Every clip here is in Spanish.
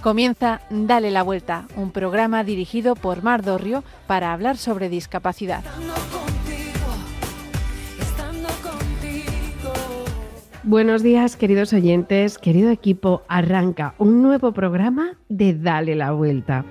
Comienza Dale la Vuelta, un programa dirigido por Mar Dorrio para hablar sobre discapacidad. Buenos días, queridos oyentes, querido equipo. Arranca un nuevo programa de Dale la Vuelta.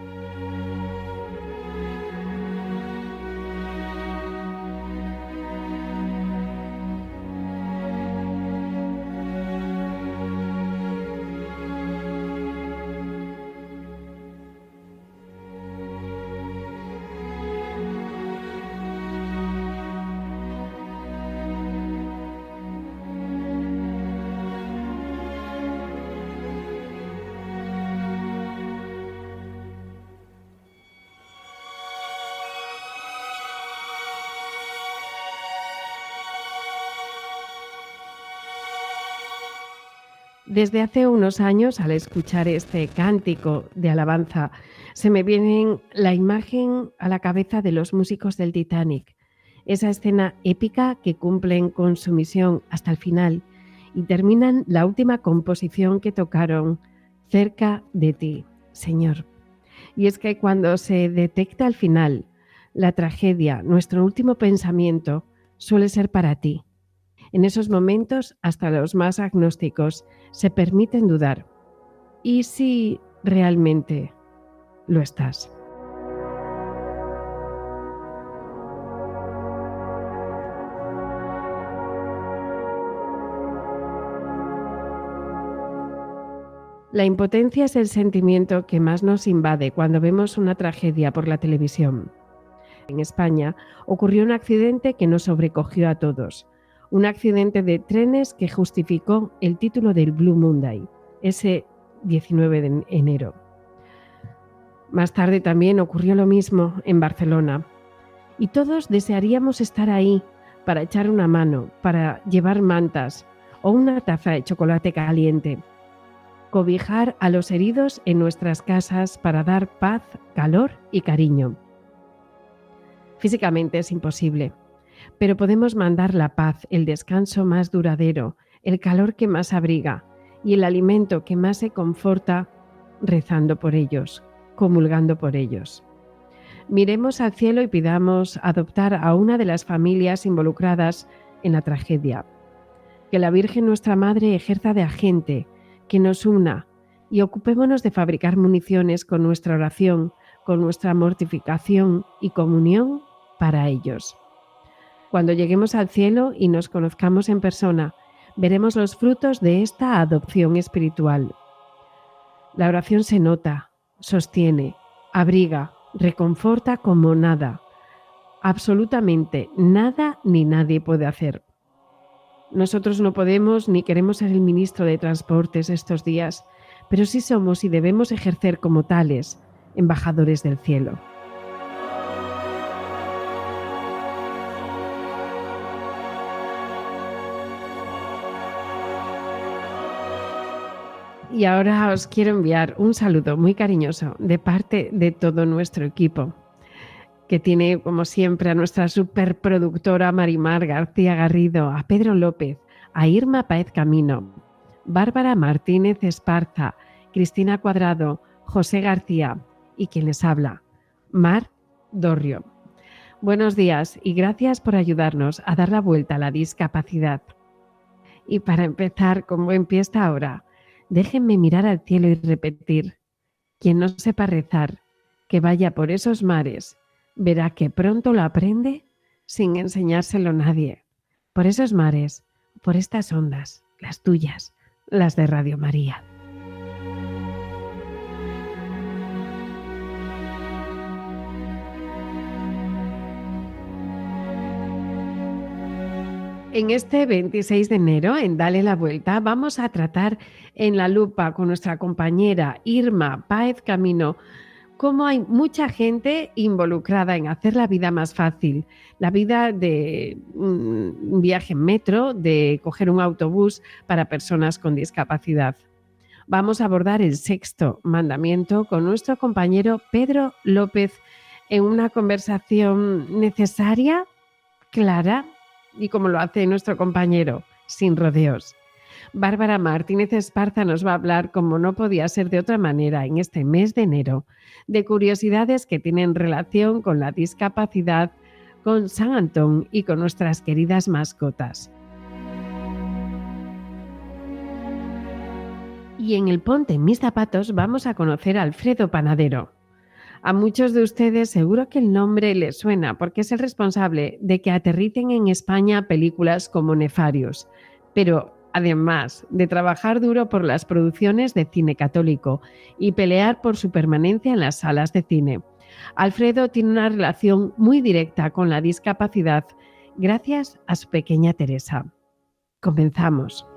Desde hace unos años, al escuchar este cántico de alabanza, se me viene la imagen a la cabeza de los músicos del Titanic, esa escena épica que cumplen con su misión hasta el final y terminan la última composición que tocaron, Cerca de ti, Señor. Y es que cuando se detecta al final la tragedia, nuestro último pensamiento suele ser para ti. En esos momentos, hasta los más agnósticos se permiten dudar. ¿Y si realmente lo estás? La impotencia es el sentimiento que más nos invade cuando vemos una tragedia por la televisión. En España ocurrió un accidente que nos sobrecogió a todos. Un accidente de trenes que justificó el título del Blue Monday, ese 19 de enero. Más tarde también ocurrió lo mismo en Barcelona. Y todos desearíamos estar ahí para echar una mano, para llevar mantas o una taza de chocolate caliente. Cobijar a los heridos en nuestras casas para dar paz, calor y cariño. Físicamente es imposible, pero podemos mandar la paz, el descanso más duradero, el calor que más abriga y el alimento que más se conforta rezando por ellos, comulgando por ellos. Miremos al cielo y pidamos adoptar a una de las familias involucradas en la tragedia. Que la Virgen nuestra Madre ejerza de agente, que nos una y ocupémonos de fabricar municiones con nuestra oración, con nuestra mortificación y comunión para ellos. Cuando lleguemos al cielo y nos conozcamos en persona, veremos los frutos de esta adopción espiritual. La oración se nota, sostiene, abriga, reconforta como nada. Absolutamente nada ni nadie puede hacer. Nosotros no podemos ni queremos ser el ministro de Transportes estos días, pero sí somos y debemos ejercer como tales, embajadores del cielo. Y ahora os quiero enviar un saludo muy cariñoso de parte de todo nuestro equipo, que tiene, como siempre, a nuestra superproductora Marimar García Garrido, a Pedro López, a Irma Páez Camino, Bárbara Martínez Esparza, Cristina Cuadrado, José García y quien les habla, Mar Dorrio. Buenos días y gracias por ayudarnos a dar la vuelta a la discapacidad. Y para empezar, con buen pie esta hora, déjenme mirar al cielo y repetir: quien no sepa rezar, que vaya por esos mares, verá que pronto lo aprende sin enseñárselo nadie. Por esos mares, por estas ondas, las tuyas, las de Radio María. En este 26 de enero, en Dale la Vuelta, vamos a tratar en la lupa con nuestra compañera Irma Páez Camino cómo hay mucha gente involucrada en hacer la vida más fácil, la vida de un viaje en metro, de coger un autobús para personas con discapacidad. Vamos a abordar el sexto mandamiento con nuestro compañero Pedro López en una conversación necesaria, clara y como lo hace nuestro compañero, sin rodeos. Bárbara Martínez Esparza nos va a hablar, como no podía ser de otra manera, en este mes de enero, de curiosidades que tienen relación con la discapacidad, con San Antón y con nuestras queridas mascotas. Y en el Ponte en mis zapatos vamos a conocer a Alfredo Panadero. A muchos de ustedes seguro que el nombre les suena porque es el responsable de que aterricen en España películas como Nefarious, pero además de trabajar duro por las producciones de cine católico y pelear por su permanencia en las salas de cine. Alfredo tiene una relación muy directa con la discapacidad gracias a su pequeña Teresa. Comenzamos.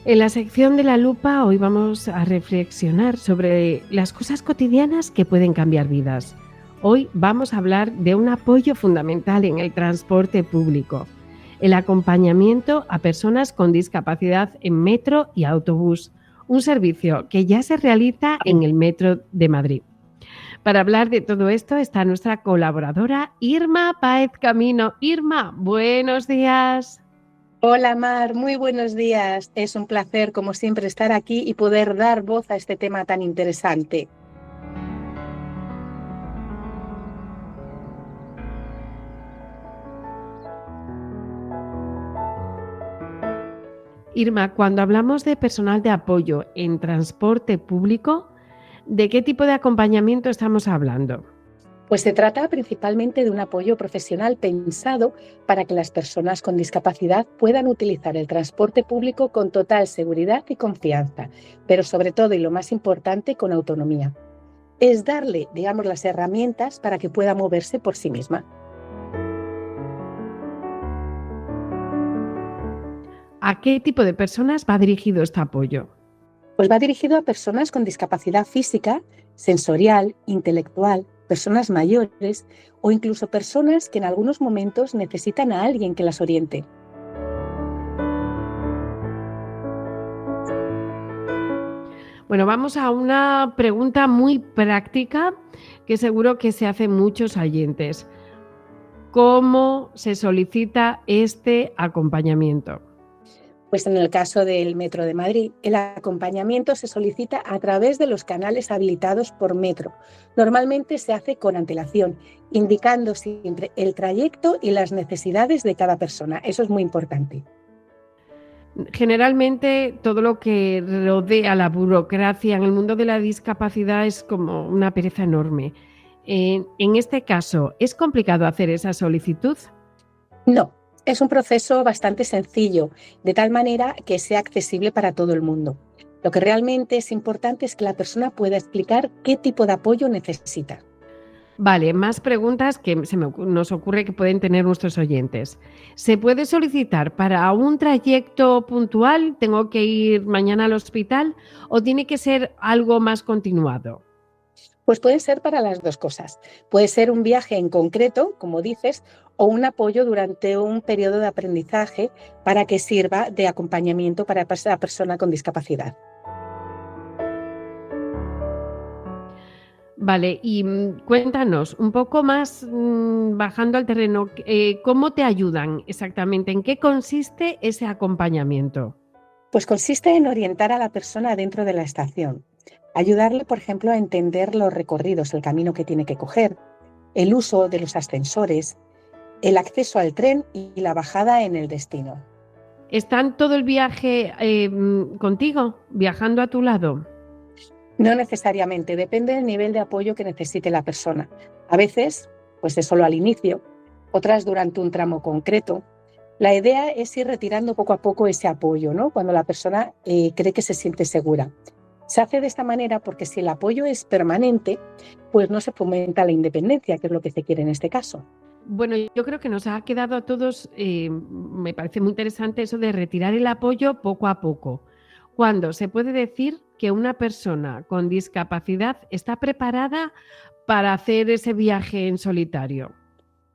En la sección de la lupa hoy vamos a reflexionar sobre las cosas cotidianas que pueden cambiar vidas. Hoy vamos a hablar de un apoyo fundamental en el transporte público, el acompañamiento a personas con discapacidad en metro y autobús, un servicio que ya se realiza en el Metro de Madrid. Para hablar de todo esto está nuestra colaboradora Irma Páez Camino. Irma, buenos días. Hola Mar, muy buenos días. Es un placer, como siempre, estar aquí y poder dar voz a este tema tan interesante. Irma, cuando hablamos de personal de apoyo en transporte público, ¿de qué tipo de acompañamiento estamos hablando? Pues se trata principalmente de un apoyo profesional pensado para que las personas con discapacidad puedan utilizar el transporte público con total seguridad y confianza, pero sobre todo, y lo más importante, con autonomía. Es darle, digamos, las herramientas para que pueda moverse por sí misma. ¿A qué tipo de personas va dirigido este apoyo? Pues va dirigido a personas con discapacidad física, sensorial, intelectual, personas mayores o incluso personas que en algunos momentos necesitan a alguien que las oriente. Bueno, vamos a una pregunta muy práctica que seguro que se hacen muchos oyentes. ¿Cómo se solicita este acompañamiento? Pues en el caso del Metro de Madrid, el acompañamiento se solicita a través de los canales habilitados por Metro. Normalmente se hace con antelación, indicando siempre el trayecto y las necesidades de cada persona. Eso es muy importante. Generalmente todo lo que rodea la burocracia en el mundo de la discapacidad es como una pereza enorme. En este caso, ¿es complicado hacer esa solicitud? No. Es un proceso bastante sencillo, de tal manera que sea accesible para todo el mundo. Lo que realmente es importante es que la persona pueda explicar qué tipo de apoyo necesita. Vale, más preguntas que nos ocurre que pueden tener nuestros oyentes. ¿Se puede solicitar para un trayecto puntual? ¿Tengo que ir mañana al hospital? ¿O tiene que ser algo más continuado? Pues pueden ser para las dos cosas. Puede ser un viaje en concreto, como dices, o un apoyo durante un periodo de aprendizaje para que sirva de acompañamiento para la persona con discapacidad. Vale, y cuéntanos un poco más, bajando al terreno, ¿cómo te ayudan exactamente? ¿En qué consiste ese acompañamiento? Pues consiste en orientar a la persona dentro de la estación, ayudarle, por ejemplo, a entender los recorridos, el camino que tiene que coger, el uso de los ascensores, el acceso al tren y la bajada en el destino. ¿Están todo el viaje contigo, viajando a tu lado? No necesariamente, depende del nivel de apoyo que necesite la persona. A veces, pues es solo al inicio, otras durante un tramo concreto. La idea es ir retirando poco a poco ese apoyo, ¿no? Cuando la persona cree que se siente segura. Se hace de esta manera porque si el apoyo es permanente, pues no se fomenta la independencia, que es lo que se quiere en este caso. Bueno, yo creo que nos ha quedado a todos, me parece muy interesante eso de retirar el apoyo poco a poco. ¿Cuándo se puede decir que una persona con discapacidad está preparada para hacer ese viaje en solitario?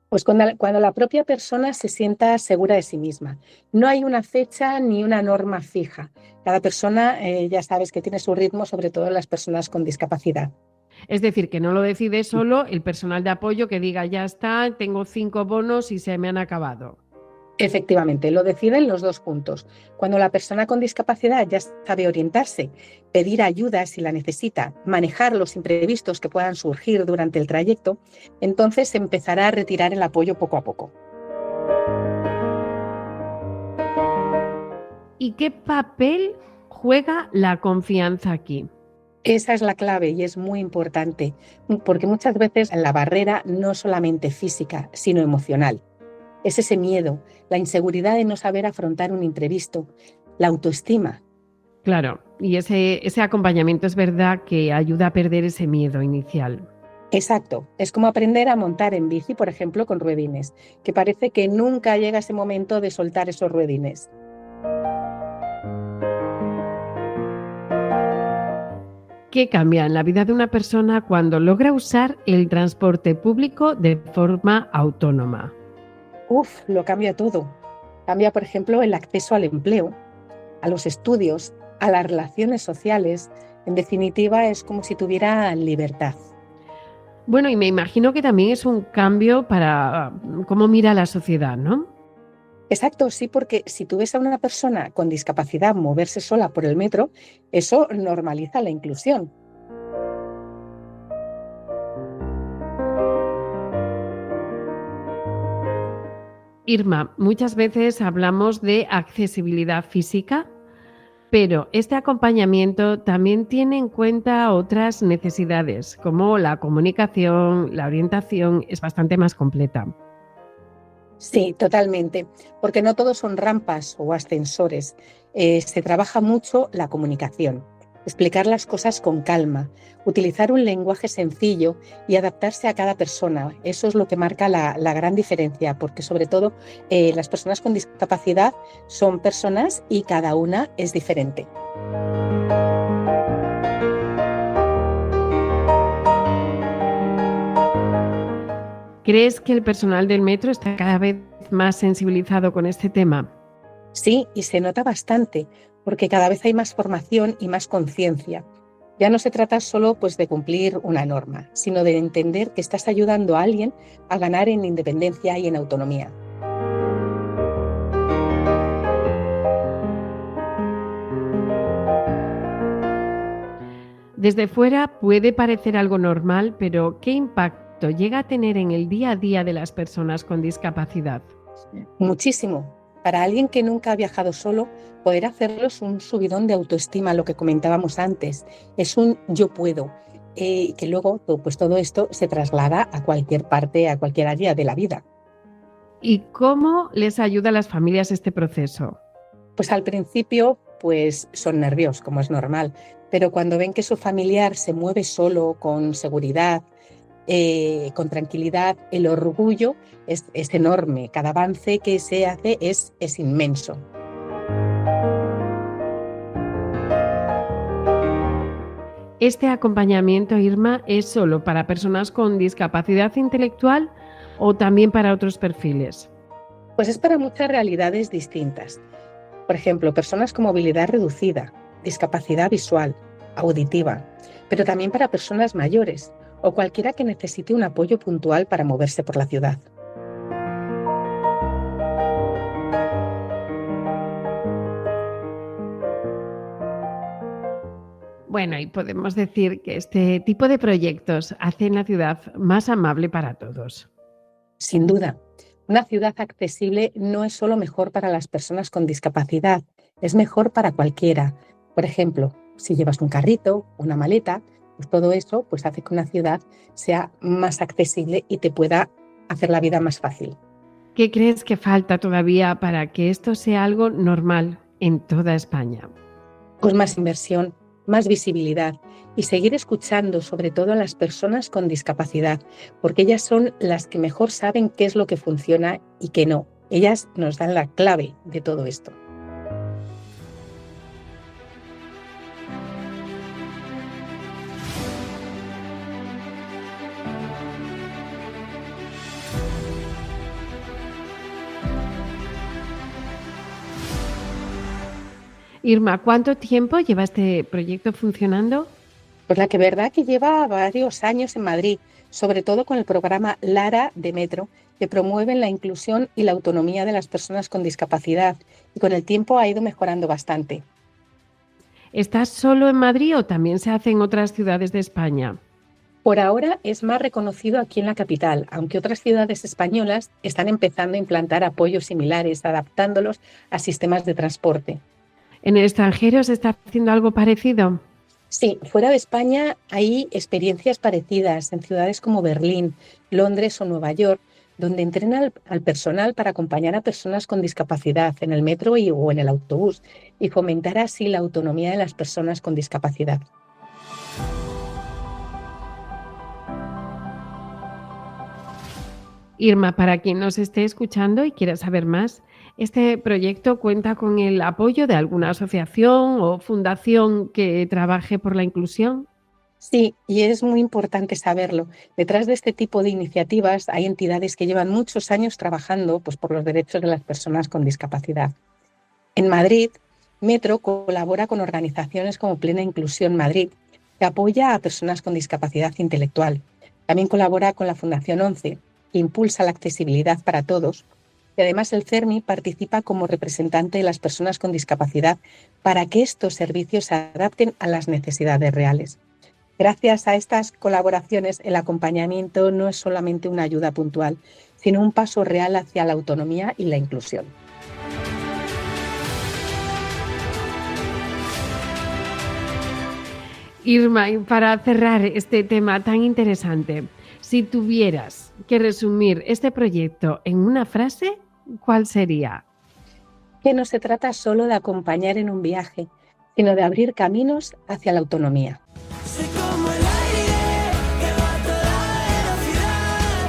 Pues cuando la propia persona se sienta segura de sí misma. No hay una fecha ni una norma fija. Cada persona, ya sabes que tiene su ritmo, sobre todo las personas con discapacidad. Es decir, que no lo decide solo el personal de apoyo que diga, ya está, tengo 5 bonos y se me han acabado. Efectivamente, lo deciden los dos puntos. Cuando la persona con discapacidad ya sabe orientarse, pedir ayuda si la necesita, manejar los imprevistos que puedan surgir durante el trayecto, entonces se empezará a retirar el apoyo poco a poco. ¿Y qué papel juega la confianza aquí? Esa es la clave y es muy importante, porque muchas veces la barrera no es solamente física, sino emocional. Es ese miedo, la inseguridad de no saber afrontar un imprevisto, la autoestima. Claro, y ese acompañamiento es verdad que ayuda a perder ese miedo inicial. Exacto, es como aprender a montar en bici, por ejemplo, con ruedines, que parece que nunca llega ese momento de soltar esos ruedines. ¿Qué cambia en la vida de una persona cuando logra usar el transporte público de forma autónoma? Lo cambia todo. Cambia, por ejemplo, el acceso al empleo, a los estudios, a las relaciones sociales. En definitiva, es como si tuviera libertad. Bueno, y me imagino que también es un cambio para cómo mira la sociedad, ¿no? Exacto, sí, porque si tú ves a una persona con discapacidad moverse sola por el metro, eso normaliza la inclusión. Irma, muchas veces hablamos de accesibilidad física, pero este acompañamiento también tiene en cuenta otras necesidades, como la comunicación, la orientación, es bastante más completa. Sí, totalmente, porque no todos son rampas o ascensores. Se trabaja mucho la comunicación, explicar las cosas con calma, utilizar un lenguaje sencillo y adaptarse a cada persona. Eso es lo que marca la gran diferencia, porque sobre todo las personas con discapacidad son personas y cada una es diferente. ¿Crees que el personal del metro está cada vez más sensibilizado con este tema? Sí, y se nota bastante, porque cada vez hay más formación y más conciencia. Ya no se trata solo de cumplir una norma, sino de entender que estás ayudando a alguien a ganar en independencia y en autonomía. Desde fuera puede parecer algo normal, pero ¿qué impacto llega a tener en el día a día de las personas con discapacidad? Muchísimo. Para alguien que nunca ha viajado solo, poder hacerlo es un subidón de autoestima, lo que comentábamos antes. Es un yo puedo, que luego todo esto se traslada a cualquier parte, a cualquier área de la vida. ¿Y cómo les ayuda a las familias este proceso? Pues al principio son nervios, como es normal, pero cuando ven que su familiar se mueve solo, con seguridad, con tranquilidad, el orgullo es enorme. Cada avance que se hace es inmenso. ¿Este acompañamiento, Irma, es solo para personas con discapacidad intelectual o también para otros perfiles? Pues es para muchas realidades distintas. Por ejemplo, personas con movilidad reducida, discapacidad visual, auditiva, pero también para personas mayores o cualquiera que necesite un apoyo puntual para moverse por la ciudad. Bueno, y podemos decir que este tipo de proyectos hacen la ciudad más amable para todos. Sin duda, una ciudad accesible no es solo mejor para las personas con discapacidad, es mejor para cualquiera. Por ejemplo, si llevas un carrito, una maleta, pues todo eso hace que una ciudad sea más accesible y te pueda hacer la vida más fácil. ¿Qué crees que falta todavía para que esto sea algo normal en toda España? Pues más inversión, más visibilidad y seguir escuchando sobre todo a las personas con discapacidad, porque ellas son las que mejor saben qué es lo que funciona y qué no. Ellas nos dan la clave de todo esto. Irma, ¿cuánto tiempo lleva este proyecto funcionando? Pues la que verdad que lleva varios años en Madrid, sobre todo con el programa Lara de Metro, que promueve la inclusión y la autonomía de las personas con discapacidad, y con el tiempo ha ido mejorando bastante. ¿Estás solo en Madrid o también se hace en otras ciudades de España? Por ahora es más reconocido aquí en la capital, aunque otras ciudades españolas están empezando a implantar apoyos similares, adaptándolos a sistemas de transporte. ¿En el extranjero se está haciendo algo parecido? Sí, fuera de España hay experiencias parecidas en ciudades como Berlín, Londres o Nueva York, donde entrenan al personal para acompañar a personas con discapacidad en el metro o en el autobús y fomentar así la autonomía de las personas con discapacidad. Irma, para quien nos esté escuchando y quiera saber más, ¿este proyecto cuenta con el apoyo de alguna asociación o fundación que trabaje por la inclusión? Sí, y es muy importante saberlo. Detrás de este tipo de iniciativas hay entidades que llevan muchos años trabajando pues, por los derechos de las personas con discapacidad. En Madrid, Metro colabora con organizaciones como Plena Inclusión Madrid, que apoya a personas con discapacidad intelectual. También colabora con la Fundación 11, que impulsa la accesibilidad para todos. Y además el CERMI participa como representante de las personas con discapacidad para que estos servicios se adapten a las necesidades reales. Gracias a estas colaboraciones, el acompañamiento no es solamente una ayuda puntual, sino un paso real hacia la autonomía y la inclusión. Irma, y para cerrar este tema tan interesante, si tuvieras que resumir este proyecto en una frase, ¿cuál sería? Que no se trata solo de acompañar en un viaje, sino de abrir caminos hacia la autonomía. Soy como el aire que va a toda velocidad,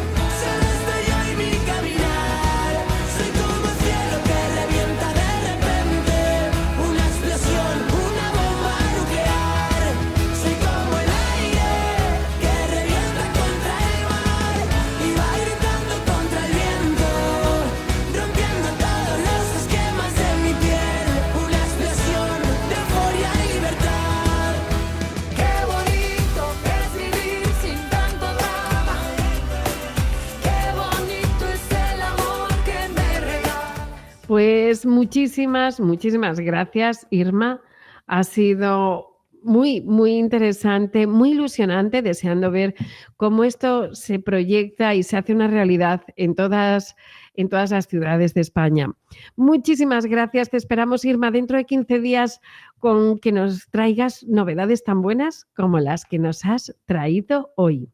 solo estoy yo y mi caminar. Soy como el cielo que revienta de repente, una explosión, una bomba nuclear. Soy como el aire que revienta contra el mar y va gritando contra el viento, rompiendo todos los esquemas de mi piel. Una explosión de euforia y libertad. Qué bonito es vivir sin tanto drama. Qué bonito es el amor que me regala. Pues muchísimas gracias, Irma. Ha sido muy interesante, muy ilusionante, deseando ver cómo esto se proyecta y se hace una realidad en todas las ciudades de España. Muchísimas gracias. Te esperamos, Irma, dentro de 15 días con que nos traigas novedades tan buenas como las que nos has traído hoy.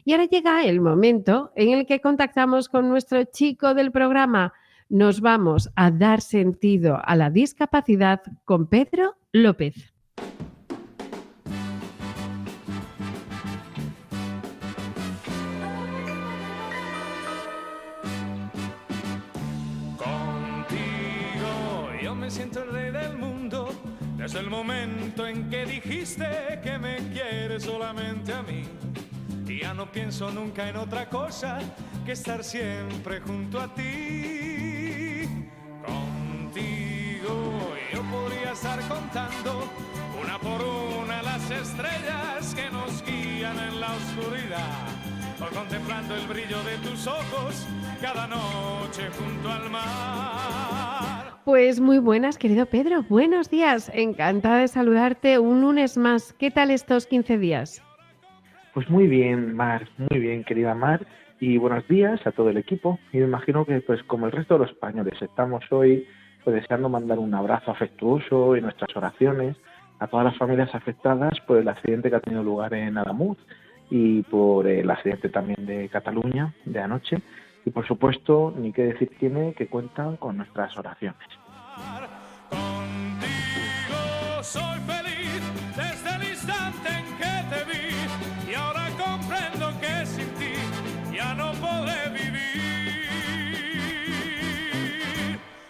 Y ahora llega el momento en el que contactamos con nuestro chico del programa. Nos vamos a dar sentido a la discapacidad con Pedro López. Contigo yo me siento el rey del mundo, desde el momento en que dijiste que me quieres solamente a mí. Y ya no pienso nunca en otra cosa que estar siempre junto a ti. Contigo yo podría estar contando una por una las estrellas que nos guían en la oscuridad, o contemplando el brillo de tus ojos cada noche junto al mar. Pues muy buenas, querido Pedro. Buenos días. Encantada de saludarte un lunes más. ¿Qué tal estos 15 días? Pues muy bien, Mar, muy bien, querida Mar, y buenos días a todo el equipo. Y me imagino que, pues como el resto de los españoles, estamos hoy pues, deseando mandar un abrazo afectuoso y nuestras oraciones a todas las familias afectadas por el accidente que ha tenido lugar en Adamuz y por el accidente también de Cataluña de anoche. Y por supuesto, ni qué decir tiene que cuentan con nuestras oraciones. Contigo soy feliz desde el instante en que te vi, y ahora comprendo que sin ti ya no podré vivir.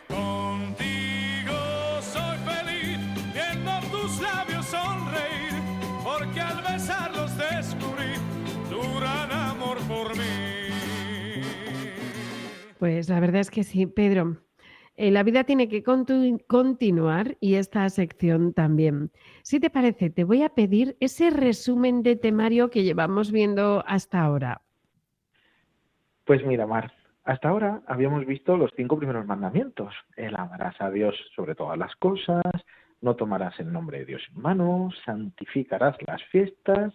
Contigo soy feliz viendo tus labios sonreír, porque al besarlos descubrí tu gran amor por mí. Pues la verdad es que sí, Pedro. La vida tiene que continuar y esta sección también. Si te parece, te voy a pedir ese resumen de temario que llevamos viendo hasta ahora. Pues mira, Mar, hasta ahora habíamos visto los 5 primeros mandamientos. El amarás a Dios sobre todas las cosas, no tomarás el nombre de Dios en vano, santificarás las fiestas,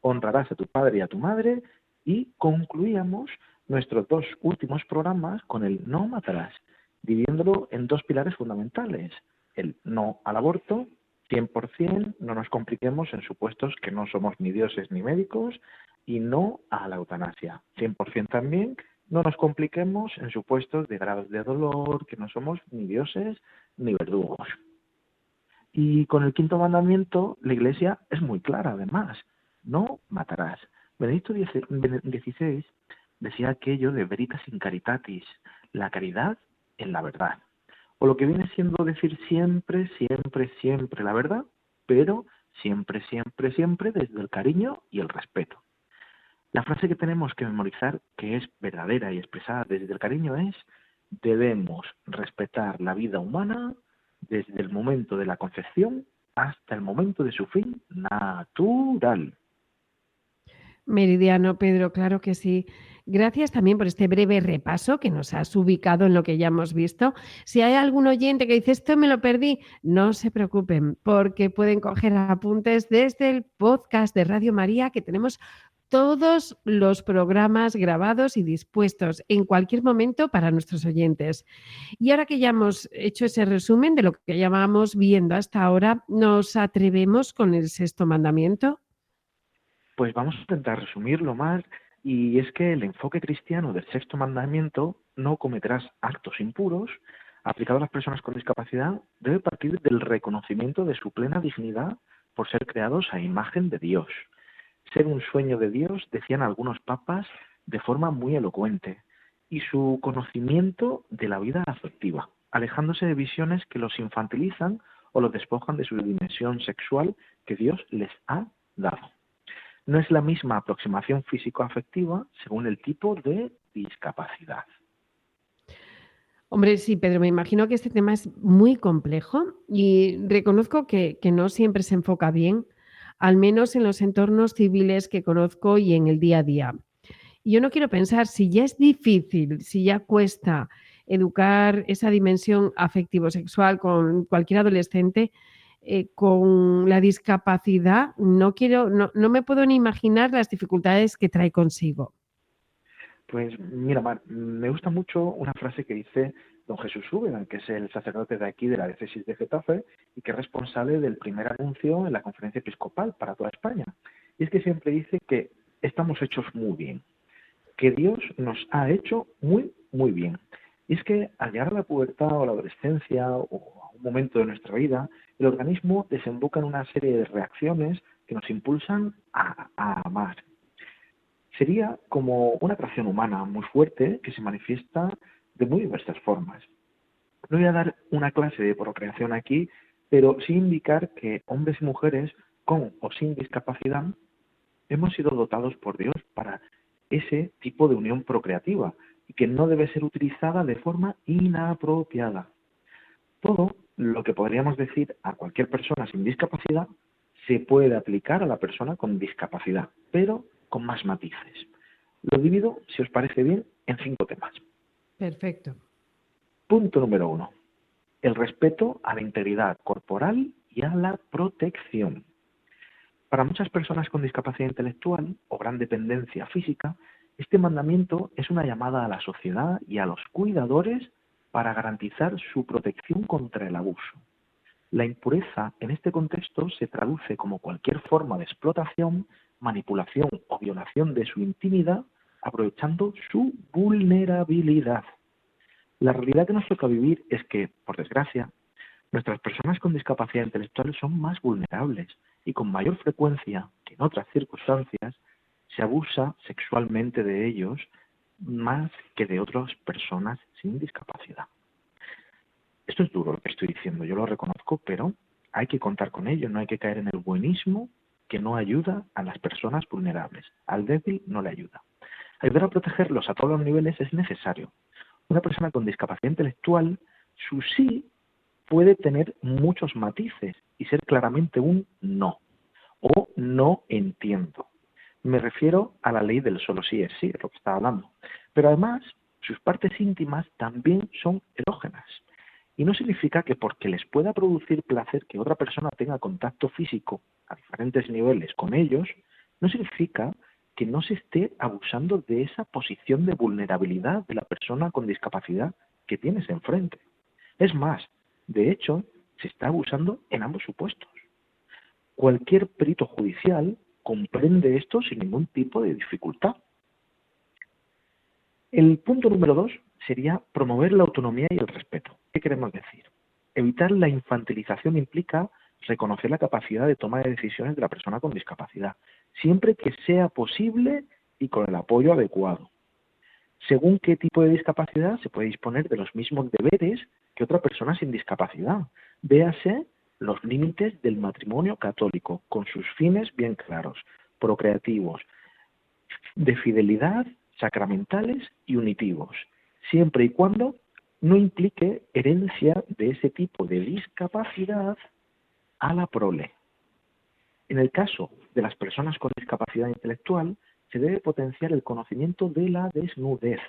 honrarás a tu padre y a tu madre, y concluíamos nuestros 2 últimos programas con el no matarás, dividiéndolo en 2 pilares fundamentales. El no al aborto, 100%, no nos compliquemos en supuestos que no somos ni dioses ni médicos, y no a la eutanasia, 100% también, no nos compliquemos en supuestos de grados de dolor, que no somos ni dioses ni verdugos. Y con el 5.º mandamiento, la Iglesia es muy clara, además, no matarás. Benedicto XVI decía aquello de veritas in caritatis, la caridad en la verdad. O lo que viene siendo decir siempre, siempre, siempre la verdad, pero siempre, siempre, siempre desde el cariño y el respeto. La frase que tenemos que memorizar, que es verdadera y expresada desde el cariño, es: debemos respetar la vida humana desde el momento de la concepción hasta el momento de su fin natural. Meridiano, Pedro, claro que sí. Gracias también por este breve repaso que nos has ubicado en lo que ya hemos visto. Si hay algún oyente que dice esto me lo perdí, no se preocupen, porque pueden coger apuntes desde el podcast de Radio María, que tenemos todos los programas grabados y dispuestos en cualquier momento para nuestros oyentes. Y ahora que ya hemos hecho ese resumen de lo que llevamos viendo hasta ahora, ¿nos atrevemos con el 6.º mandamiento? Pues vamos a intentar resumirlo más, y es que el enfoque cristiano del 6.º mandamiento, no cometerás actos impuros, aplicado a las personas con discapacidad, debe partir del reconocimiento de su plena dignidad por ser creados a imagen de Dios. Ser un sueño de Dios, decían algunos papas de forma muy elocuente, y su conocimiento de la vida afectiva, alejándose de visiones que los infantilizan o los despojan de su dimensión sexual que Dios les ha dado. No es la misma aproximación físico-afectiva según el tipo de discapacidad. Hombre, sí, Pedro, me imagino que este tema es muy complejo y reconozco que no siempre se enfoca bien, al menos en los entornos civiles que conozco y en el día a día. Y yo no quiero pensar, si ya es difícil, si ya cuesta educar esa dimensión afectivo-sexual con cualquier adolescente, con la discapacidad, no me puedo ni imaginar las dificultades que trae consigo. Pues mira, Mar, me gusta mucho una frase que dice don Jesús Úbeda, que es el sacerdote de aquí de la diócesis de Getafe y que es responsable del primer anuncio en la conferencia episcopal para toda España. Y es que siempre dice que estamos hechos muy bien, que Dios nos ha hecho muy, muy bien. Y es que al llegar a la pubertad o a la adolescencia o a un momento de nuestra vida, el organismo desemboca en una serie de reacciones que nos impulsan a amar. Sería como una atracción humana muy fuerte que se manifiesta de muy diversas formas. No voy a dar una clase de procreación aquí, pero sí indicar que hombres y mujeres con o sin discapacidad hemos sido dotados por Dios para ese tipo de unión procreativa y que no debe ser utilizada de forma inapropiada. Todo lo que podríamos decir a cualquier persona sin discapacidad se puede aplicar a la persona con discapacidad, pero con más matices. Lo divido, si os parece bien, en 5 temas. Perfecto. Punto número 1. El respeto a la integridad corporal y a la protección. Para muchas personas con discapacidad intelectual o gran dependencia física, este mandamiento es una llamada a la sociedad y a los cuidadores para garantizar su protección contra el abuso. La impureza en este contexto se traduce como cualquier forma de explotación, manipulación o violación de su intimidad, aprovechando su vulnerabilidad. La realidad que nos toca vivir es que, por desgracia, nuestras personas con discapacidad intelectual son más vulnerables y con mayor frecuencia que en otras circunstancias se abusa sexualmente de ellos más que de otras personas sin discapacidad. Esto es duro lo que estoy diciendo, yo lo reconozco, pero hay que contar con ello, no hay que caer en el buenismo que no ayuda a las personas vulnerables. Al débil no le ayuda. Ayudar a protegerlos a todos los niveles es necesario. Una persona con discapacidad intelectual Su sí puede tener muchos matices y ser claramente un no o no entiendo. Me refiero a la ley del solo sí es sí, es lo que estaba hablando. Pero además, sus partes íntimas también son erógenas. Y no significa que porque les pueda producir placer que otra persona tenga contacto físico a diferentes niveles con ellos, no significa que no se esté abusando de esa posición de vulnerabilidad de la persona con discapacidad que tienes enfrente. Es más, de hecho, se está abusando en ambos supuestos. Cualquier perito judicial comprende esto sin ningún tipo de dificultad. El punto número 2 sería promover la autonomía y el respeto. ¿Qué queremos decir? Evitar la infantilización implica reconocer la capacidad de toma de decisiones de la persona con discapacidad, siempre que sea posible y con el apoyo adecuado. Según qué tipo de discapacidad, se puede disponer de los mismos deberes que otra persona sin discapacidad. Véase los límites del matrimonio católico, con sus fines bien claros, procreativos, de fidelidad, sacramentales y unitivos, siempre y cuando no implique herencia de ese tipo de discapacidad a la prole. En el caso de las personas con discapacidad intelectual, se debe potenciar el conocimiento de la desnudez,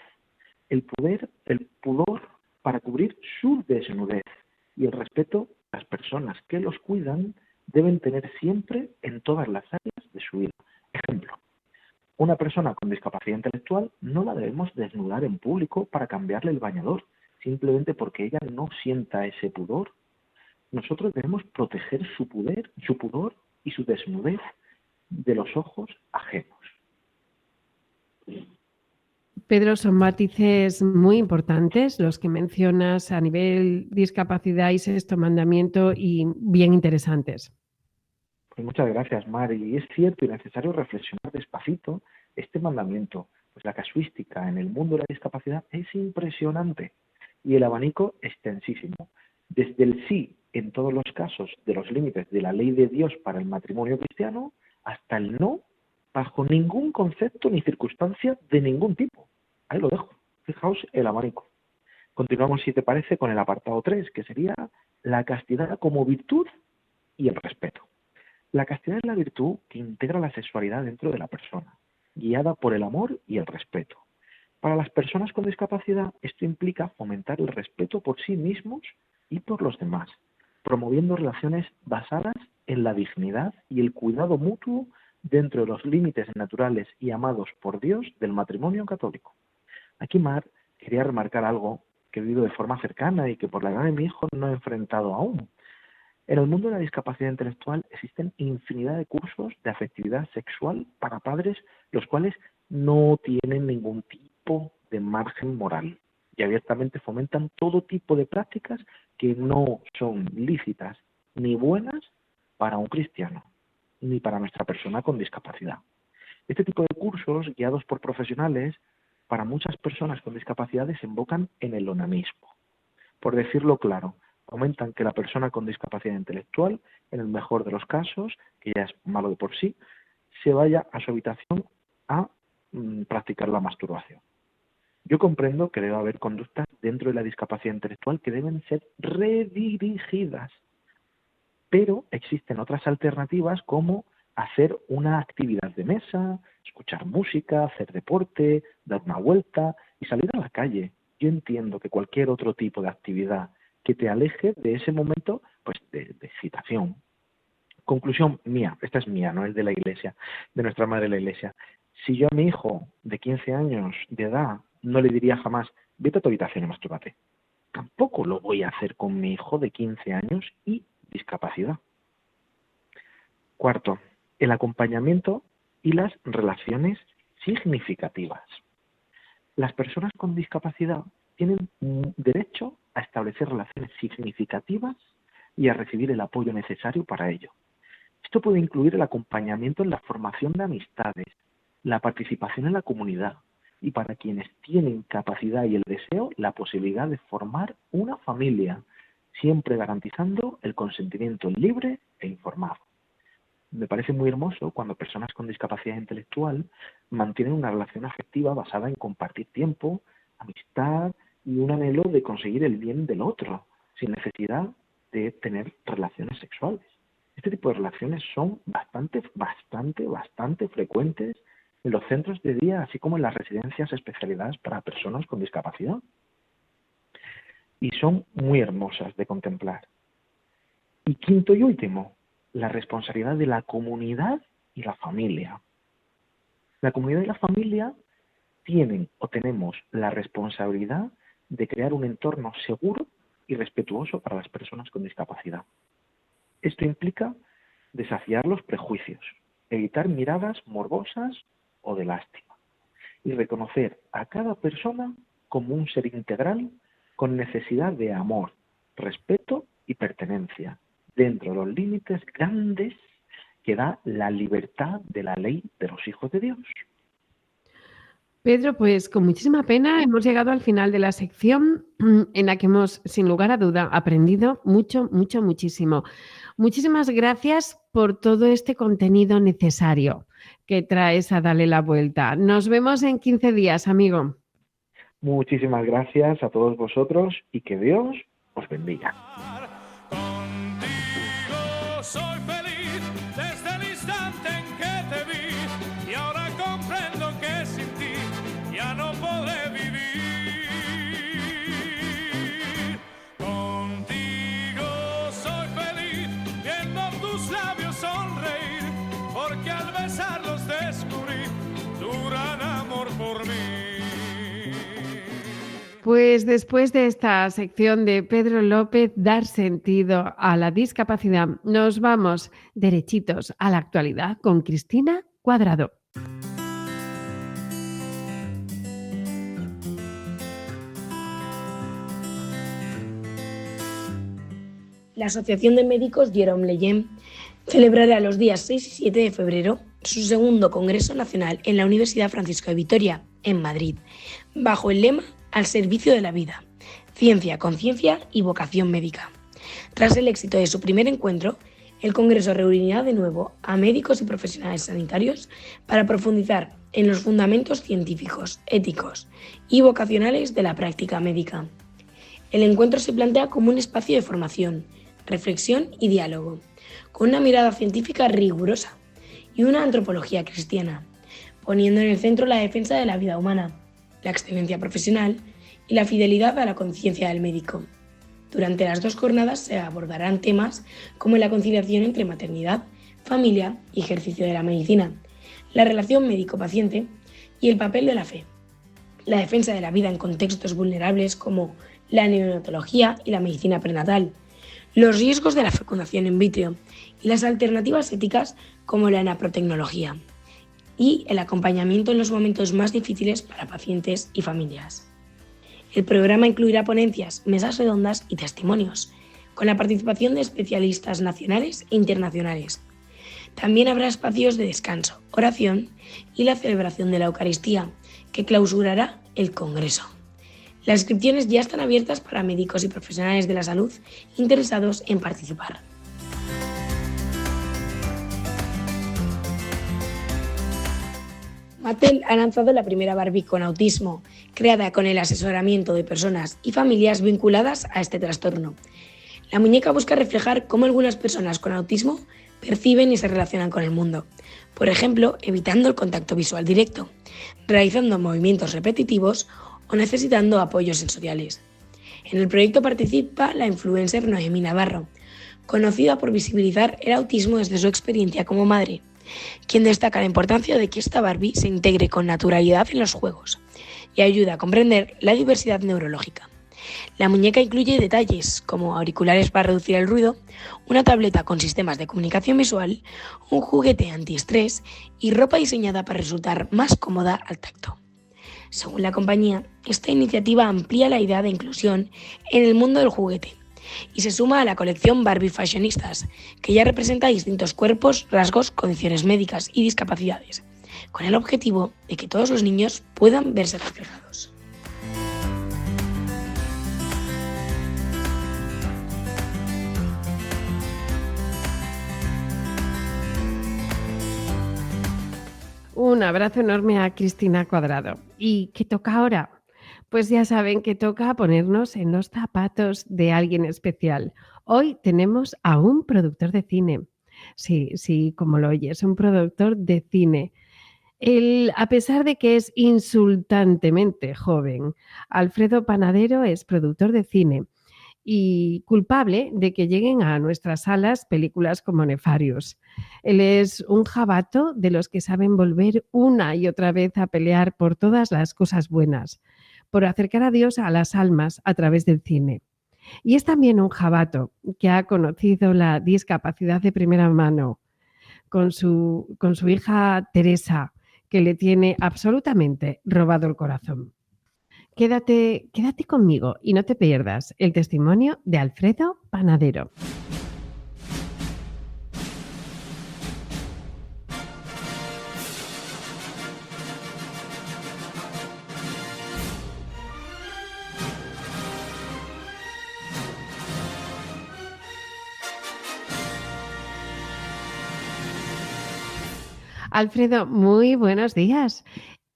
el pudor para cubrir su desnudez y el respeto a las personas que los cuidan deben tener siempre en todas las áreas de su vida. Ejemplo, una persona con discapacidad intelectual no la debemos desnudar en público para cambiarle el bañador, simplemente porque ella no sienta ese pudor. Nosotros debemos proteger su pudor y su desnudez de los ojos ajenos. Pedro, son matices muy importantes los que mencionas a nivel discapacidad y sexto mandamiento y bien interesantes. Pues muchas gracias, Mar. Y es cierto y necesario reflexionar despacito este mandamiento, pues la casuística en el mundo de la discapacidad es impresionante y el abanico extensísimo. Desde el sí en todos los casos de los límites de la ley de Dios para el matrimonio cristiano hasta el no bajo ningún concepto ni circunstancia de ningún tipo. Ahí lo dejo. Fijaos el abanico. Continuamos, si te parece, con el apartado 3, que sería la castidad como virtud y el respeto. La castidad es la virtud que integra la sexualidad dentro de la persona, guiada por el amor y el respeto. Para las personas con discapacidad, esto implica fomentar el respeto por sí mismos y por los demás, promoviendo relaciones basadas en la dignidad y el cuidado mutuo dentro de los límites naturales y amados por Dios del matrimonio católico. Aquí, Mar, quería remarcar algo que he vivido de forma cercana y que por la edad de mi hijo no he enfrentado aún. En el mundo de la discapacidad intelectual existen infinidad de cursos de afectividad sexual para padres los cuales no tienen ningún tipo de margen moral y abiertamente fomentan todo tipo de prácticas que no son lícitas ni buenas para un cristiano ni para nuestra persona con discapacidad. Este tipo de cursos, guiados por profesionales, para muchas personas con discapacidad desembocan en el onanismo. Por decirlo claro, fomentan que la persona con discapacidad intelectual, en el mejor de los casos, que ya es malo de por sí, se vaya a su habitación a practicar la masturbación. Yo comprendo que debe haber conductas dentro de la discapacidad intelectual que deben ser redirigidas, pero existen otras alternativas como hacer una actividad de mesa, escuchar música, hacer deporte, dar una vuelta y salir a la calle. Yo entiendo que cualquier otro tipo de actividad que te aleje de ese momento pues de excitación. Conclusión mía, esta es mía, no es de la Iglesia, de nuestra Madre la Iglesia. Si yo a mi hijo de 15 años de edad no le diría jamás, vete a tu habitación y mastúrbate, tampoco lo voy a hacer con mi hijo de 15 años y discapacidad. Cuarto, el acompañamiento y las relaciones significativas. Las personas con discapacidad tienen derecho a establecer relaciones significativas y a recibir el apoyo necesario para ello. Esto puede incluir el acompañamiento en la formación de amistades, la participación en la comunidad y, para quienes tienen capacidad y el deseo, la posibilidad de formar una familia, siempre garantizando el consentimiento libre e informado. Me parece muy hermoso cuando personas con discapacidad intelectual mantienen una relación afectiva basada en compartir tiempo, amistad y un anhelo de conseguir el bien del otro, sin necesidad de tener relaciones sexuales. Este tipo de relaciones son bastante frecuentes en los centros de día, así como en las residencias especializadas para personas con discapacidad. Y son muy hermosas de contemplar. Y quinto y último, la responsabilidad de la comunidad y la familia. La comunidad y la familia tienen o tenemos la responsabilidad de crear un entorno seguro y respetuoso para las personas con discapacidad. Esto implica desafiar los prejuicios, evitar miradas morbosas o de lástima y reconocer a cada persona como un ser integral con necesidad de amor, respeto y pertenencia, dentro de los límites grandes que da la libertad de la ley de los hijos de Dios. Pedro, pues con muchísima pena hemos llegado al final de la sección en la que hemos, sin lugar a duda, aprendido muchísimo. Muchísimas gracias por todo este contenido necesario que traes a Dale la Vuelta. Nos vemos en 15 días, amigo. Muchísimas gracias a todos vosotros y que Dios os bendiga. Contigo soy feliz desde el instante en que te vi y ahora comprendo que sin ti ya no podré vivir. Contigo soy feliz viendo tus labios sonreír, porque al besarlos descubrí tu gran amor por mí. Pues después de esta sección de Pedro López, dar sentido a la discapacidad, nos vamos derechitos a la actualidad con Cristina Cuadrado. La Asociación de Médicos Jérôme Lejeune celebrará los días 6 y 7 de febrero su segundo Congreso Nacional en la Universidad Francisco de Vitoria, en Madrid, bajo el lema Al servicio de la vida, ciencia, conciencia y vocación médica. Tras el éxito de su primer encuentro, el Congreso reunirá de nuevo a médicos y profesionales sanitarios para profundizar en los fundamentos científicos, éticos y vocacionales de la práctica médica. El encuentro se plantea como un espacio de formación, reflexión y diálogo, con una mirada científica rigurosa y una antropología cristiana, poniendo en el centro la defensa de la vida humana, la excelencia profesional y la fidelidad a la conciencia del médico. Durante las 2 jornadas se abordarán temas como la conciliación entre maternidad, familia y ejercicio de la medicina, la relación médico-paciente y el papel de la fe, la defensa de la vida en contextos vulnerables como la neonatología y la medicina prenatal, los riesgos de la fecundación in vitro y las alternativas éticas como la naprotecnología, y el acompañamiento en los momentos más difíciles para pacientes y familias. El programa incluirá ponencias, mesas redondas y testimonios, con la participación de especialistas nacionales e internacionales. También habrá espacios de descanso, oración y la celebración de la Eucaristía, que clausurará el Congreso. Las inscripciones ya están abiertas para médicos y profesionales de la salud interesados en participar. Mattel ha lanzado la primera Barbie con autismo, creada con el asesoramiento de personas y familias vinculadas a este trastorno. La muñeca busca reflejar cómo algunas personas con autismo perciben y se relacionan con el mundo, por ejemplo, evitando el contacto visual directo, realizando movimientos repetitivos o necesitando apoyos sensoriales. En el proyecto participa la influencer Noemí Navarro, conocida por visibilizar el autismo desde su experiencia como madre, quien destaca la importancia de que esta Barbie se integre con naturalidad en los juegos y ayuda a comprender la diversidad neurológica. La muñeca incluye detalles como auriculares para reducir el ruido, una tableta con sistemas de comunicación visual, un juguete antiestrés y ropa diseñada para resultar más cómoda al tacto. Según la compañía, esta iniciativa amplía la idea de inclusión en el mundo del juguete y se suma a la colección Barbie Fashionistas, que ya representa distintos cuerpos, rasgos, condiciones médicas y discapacidades, con el objetivo de que todos los niños puedan verse reflejados. Un abrazo enorme a Cristina Cuadrado. ¿Y qué toca ahora? Pues ya saben que toca ponernos en los zapatos de alguien especial. Hoy tenemos a un productor de cine. Sí, sí, como lo oyes, un productor de cine. A pesar de que es insultantemente joven, Alfredo Panadero es productor de cine y culpable de que lleguen a nuestras salas películas como Nefarious. Él es un jabato de los que saben volver una y otra vez a pelear por todas las cosas buenas, por acercar a Dios a las almas a través del cine. Y es también un jabato que ha conocido la discapacidad de primera mano con su hija Teresa, que le tiene absolutamente robado el corazón. Quédate conmigo y no te pierdas el testimonio de Alfredo Panadero. Alfredo, muy buenos días.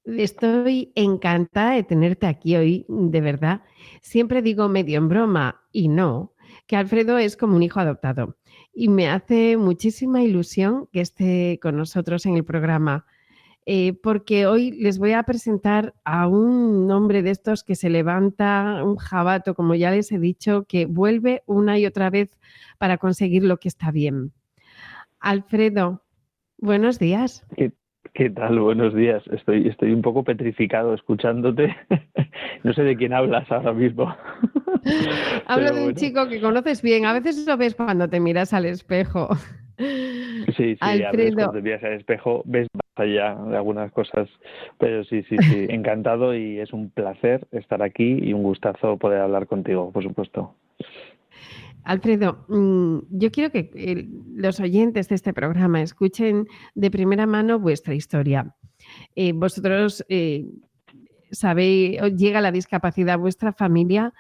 Estoy encantada de tenerte aquí hoy, de verdad. Siempre digo medio en broma y no, que Alfredo es como un hijo adoptado y me hace muchísima ilusión que esté con nosotros en el programa, porque hoy les voy a presentar a un hombre de estos que se levanta, un jabato, como ya les he dicho, que vuelve una y otra vez para conseguir lo que está bien. Alfredo, buenos días. ¿Qué tal? Buenos días. Estoy un poco petrificado escuchándote. No sé de quién hablas ahora mismo. Hablo Pero de un bueno. chico que conoces bien. A veces lo ves cuando te miras al espejo. Sí, a veces cuando te miras al espejo ves más allá de algunas cosas. Pero sí. Encantado y es un placer estar aquí y un gustazo poder hablar contigo, por supuesto. Alfredo, yo quiero que los oyentes de este programa escuchen de primera mano vuestra historia. Vosotros sabéis, os llega la discapacidad a vuestra familia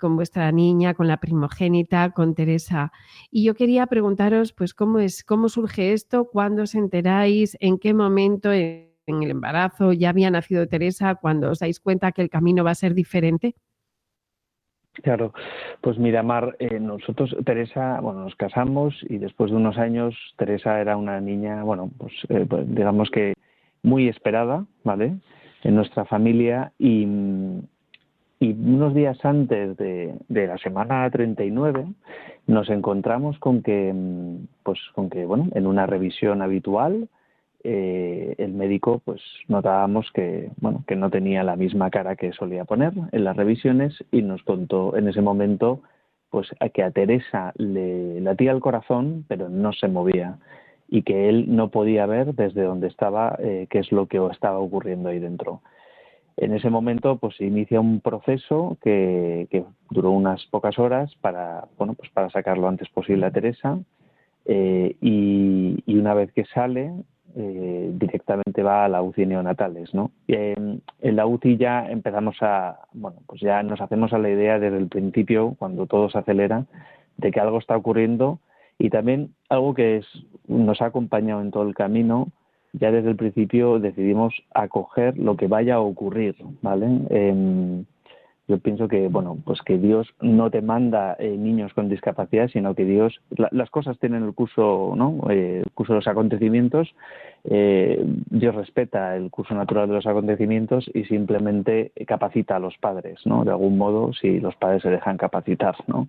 con vuestra niña, con la primogénita, con Teresa. Y yo quería preguntaros, pues, cómo surge esto, cuándo os enteráis, en qué momento en el embarazo ya había nacido Teresa, cuando os dais cuenta que el camino va a ser diferente. Claro, pues mira, Mar, nosotros, Teresa, nos casamos y después de unos años Teresa era una niña, pues digamos que muy esperada, ¿vale?, en nuestra familia y unos días antes de la semana 39 nos encontramos con que, en una revisión habitual, el médico pues notábamos que no tenía la misma cara que solía poner en las revisiones y nos contó en ese momento pues que a Teresa le latía el corazón pero no se movía y que él no podía ver desde donde estaba qué es lo que estaba ocurriendo ahí dentro. En ese momento pues se inicia un proceso que duró unas pocas horas para sacar lo antes posible a Teresa y una vez que sale directamente va a la UCI neonatales, ¿no? En la UCI ya empezamos ya nos hacemos a la idea desde el principio, cuando todo se acelera, de que algo está ocurriendo y también algo que nos ha acompañado en todo el camino. Ya desde el principio decidimos acoger lo que vaya a ocurrir, ¿vale? Yo pienso que que Dios no te manda niños con discapacidad, sino que Dios, las cosas tienen el curso, ¿no?, el curso de los acontecimientos. Dios respeta el curso natural de los acontecimientos y simplemente capacita a los padres, ¿no?, de algún modo, si los padres se dejan capacitar, ¿no?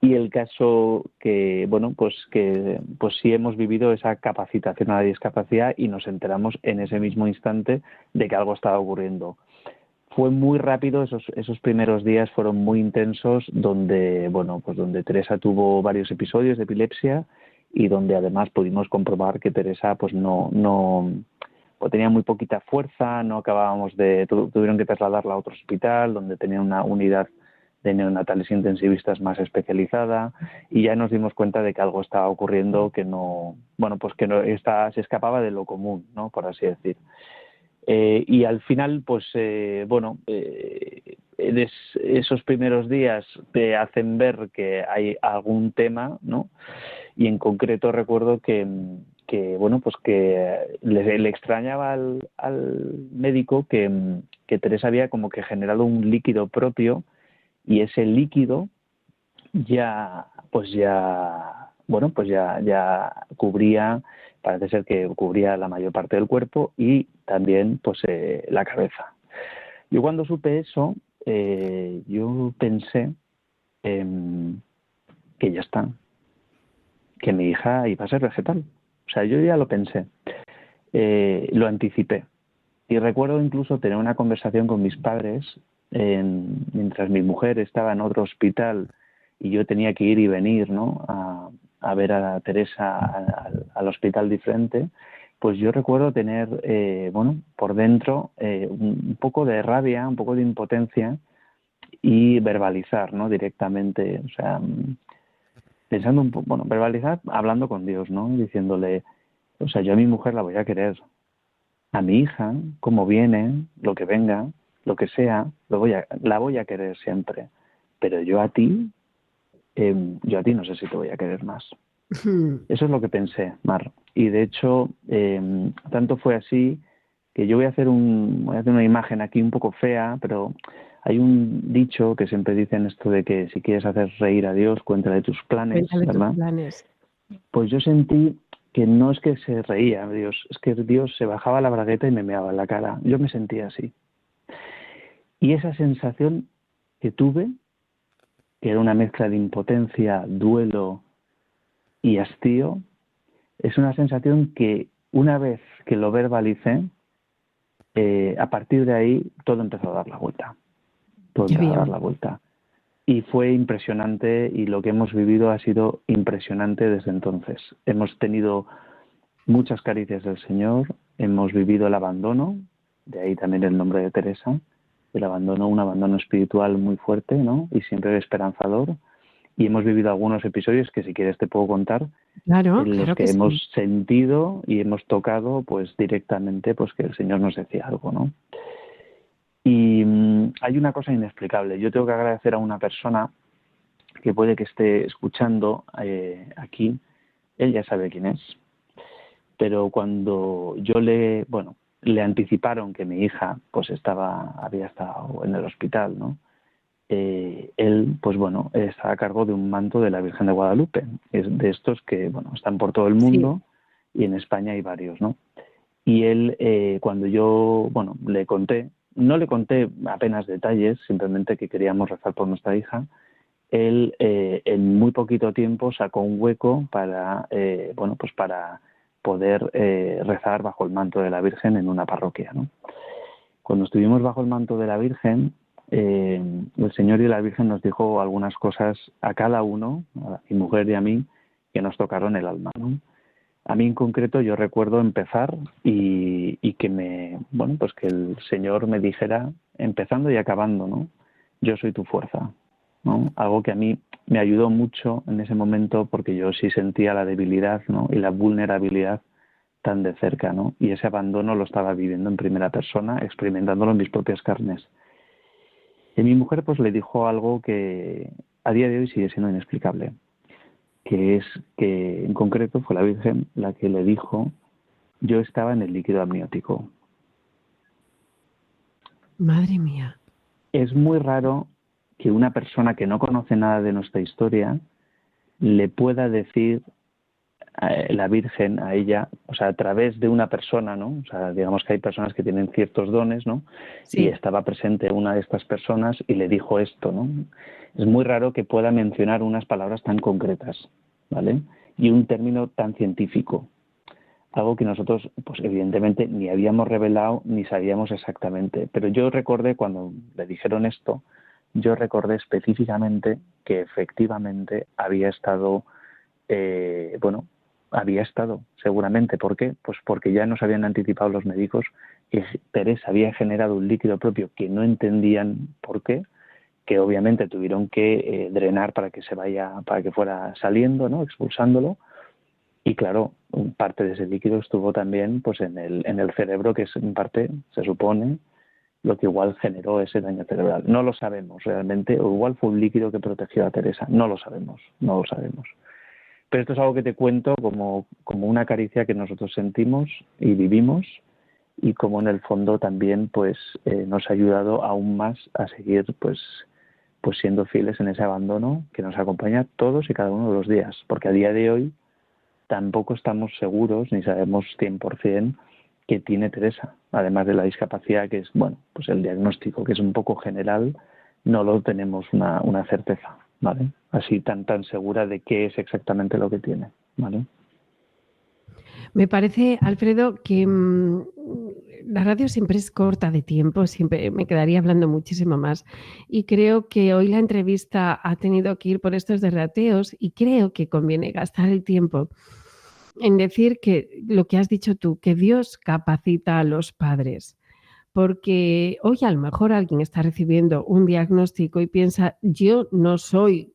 Y el caso que sí hemos vivido esa capacitación a la discapacidad y nos enteramos en ese mismo instante de que algo estaba ocurriendo. Fue muy rápido, esos primeros días fueron muy intensos, donde Teresa tuvo varios episodios de epilepsia y donde además pudimos comprobar que Teresa tenía muy poquita fuerza, tuvieron que trasladarla a otro hospital donde tenía una unidad de neonatales intensivistas más especializada y ya nos dimos cuenta de que algo estaba ocurriendo que se escapaba de lo común, ¿no?, por así decir. Y al final, esos primeros días te hacen ver que hay algún tema, ¿no? Y en concreto recuerdo que bueno, pues que le extrañaba al médico que Teresa había como que generado un líquido propio, y ese líquido ya cubría, parece ser que cubría la mayor parte del cuerpo y también pues la cabeza. Yo cuando supe eso, yo pensé que ya está, que mi hija iba a ser vegetal. O sea, yo ya lo pensé, lo anticipé. Y recuerdo incluso tener una conversación con mis padres mientras mi mujer estaba en otro hospital y yo tenía que ir y venir, ¿no?, a ver a Teresa al hospital diferente. Pues yo recuerdo tener, por dentro un poco de rabia, un poco de impotencia, y verbalizar, ¿no?, directamente, o sea, pensando un poco, verbalizar hablando con Dios, ¿no?, diciéndole, o sea, yo a mi mujer la voy a querer, a mi hija, como viene, lo que venga, lo que sea, la voy a querer siempre, pero yo a ti no sé si te voy a querer más. Eso es lo que pensé, Mar. Y de hecho, tanto fue así que yo voy a hacer una imagen aquí un poco fea, pero hay un dicho que siempre dicen esto de que si quieres hacer reír a Dios, cuéntale tus planes, ¿verdad? Tus planes. Pues yo sentí que no es que se reía Dios, es que Dios se bajaba la bragueta y me meaba en la cara. Yo me sentía así. Y esa sensación que tuve, que era una mezcla de impotencia, duelo y hastío, es una sensación que una vez que lo verbalicé, a partir de ahí todo empezó a dar la vuelta. Todo empezó a dar la vuelta. Y fue impresionante, y lo que hemos vivido ha sido impresionante desde entonces. Hemos tenido muchas caricias del Señor, hemos vivido el abandono, de ahí también el nombre de Teresa, el abandono, un abandono espiritual muy fuerte, ¿no?, y siempre esperanzador. Y hemos vivido algunos episodios que si quieres te puedo contar, en los que hemos sentido y hemos tocado pues directamente pues que el Señor nos decía algo, ¿no? Y hay una cosa inexplicable. Yo tengo que agradecer a una persona que puede que esté escuchando aquí. Él ya sabe quién es. Pero cuando yo le anticiparon que mi hija pues había estado en el hospital, ¿no? Él, pues está a cargo de un manto de la Virgen de Guadalupe. Es de estos que, están por todo el mundo, y en España hay varios, ¿no? Y él, cuando yo, le conté, no le conté apenas detalles, simplemente que queríamos rezar por nuestra hija, él en muy poquito tiempo sacó un hueco para, para poder rezar bajo el manto de la Virgen en una parroquia, ¿no? Cuando estuvimos bajo el manto de la Virgen, el Señor y la Virgen nos dijo algunas cosas a cada uno, a mi mujer y a mí, que nos tocaron el alma, ¿no? A mí en concreto yo recuerdo empezar y que que el Señor me dijera, empezando y acabando, ¿no? Yo soy tu fuerza, ¿no? Algo que a mí me ayudó mucho en ese momento, porque yo sí sentía la debilidad, ¿no?, y la vulnerabilidad tan de cerca, ¿no? Y ese abandono lo estaba viviendo en primera persona, experimentándolo en mis propias carnes. Y mi mujer pues le dijo algo que a día de hoy sigue siendo inexplicable, que es que en concreto fue la Virgen la que le dijo: yo estaba en el líquido amniótico. Madre mía. Es muy raro que una persona que no conoce nada de nuestra historia le pueda decir la Virgen a ella, o sea, a través de una persona, ¿no? O sea, digamos que hay personas que tienen ciertos dones, ¿no? Sí. Y estaba presente una de estas personas y le dijo esto, ¿no? Es muy raro que pueda mencionar unas palabras tan concretas, ¿vale? Y un término tan científico. Algo que nosotros, pues evidentemente, ni habíamos revelado ni sabíamos exactamente. Pero yo recordé, cuando le dijeron esto, yo recordé específicamente que efectivamente había estado, seguramente. ¿Por qué? Pues porque ya nos habían anticipado los médicos que Teresa había generado un líquido propio que no entendían por qué, que obviamente tuvieron que drenar para que fuera saliendo, ¿no?, expulsándolo. Y claro, parte de ese líquido estuvo también pues en el cerebro, que es en parte, se supone, lo que igual generó ese daño cerebral. No lo sabemos realmente, o igual fue un líquido que protegió a Teresa, no lo sabemos. Pero esto es algo que te cuento como una caricia que nosotros sentimos y vivimos, y como en el fondo también pues nos ha ayudado aún más a seguir pues siendo fieles en ese abandono que nos acompaña todos y cada uno de los días, porque a día de hoy tampoco estamos seguros ni sabemos 100% qué tiene Teresa, además de la discapacidad, que es, bueno, pues el diagnóstico, que es un poco general, no lo tenemos una certeza, ¿vale? Así tan segura de qué es exactamente lo que tiene, ¿vale? Me parece, Alfredo, que la radio siempre es corta de tiempo, siempre me quedaría hablando muchísimo más. Y creo que hoy la entrevista ha tenido que ir por estos derrateos y creo que conviene gastar el tiempo en decir que lo que has dicho tú, que Dios capacita a los padres. Porque hoy a lo mejor alguien está recibiendo un diagnóstico y piensa, yo no soy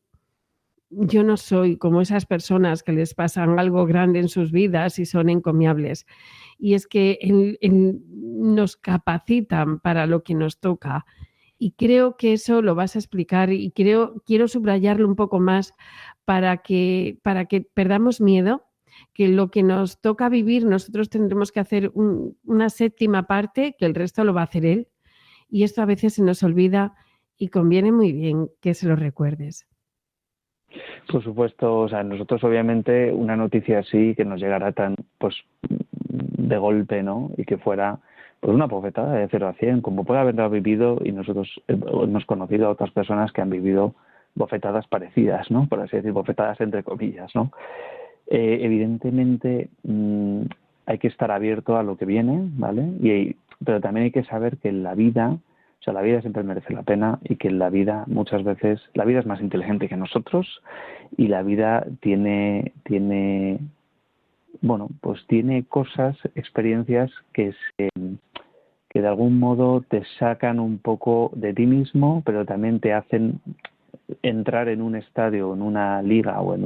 como esas personas que les pasan algo grande en sus vidas y son encomiables. Y es que nos capacitan para lo que nos toca. Y creo que eso lo vas a explicar y quiero subrayarlo un poco más para que perdamos miedo, que lo que nos toca vivir nosotros tendremos que hacer una séptima parte, que el resto lo va a hacer Él. Y esto a veces se nos olvida y conviene muy bien que se lo recuerdes. Por supuesto, o sea, nosotros obviamente una noticia así que nos llegara tan pues de golpe, ¿no? Y que fuera pues una bofetada de 0 a 100, como puede haberlo vivido, y nosotros hemos conocido a otras personas que han vivido bofetadas parecidas, ¿no? Por así decir, bofetadas entre comillas, ¿no? Evidentemente hay que estar abierto a lo que viene, ¿vale? Pero también hay que saber que en la vida, o sea, la vida siempre merece la pena, y que en la vida muchas veces, la vida es más inteligente que nosotros, y la vida tiene cosas, experiencias que de algún modo te sacan un poco de ti mismo, pero también te hacen entrar en un estadio, en una liga o en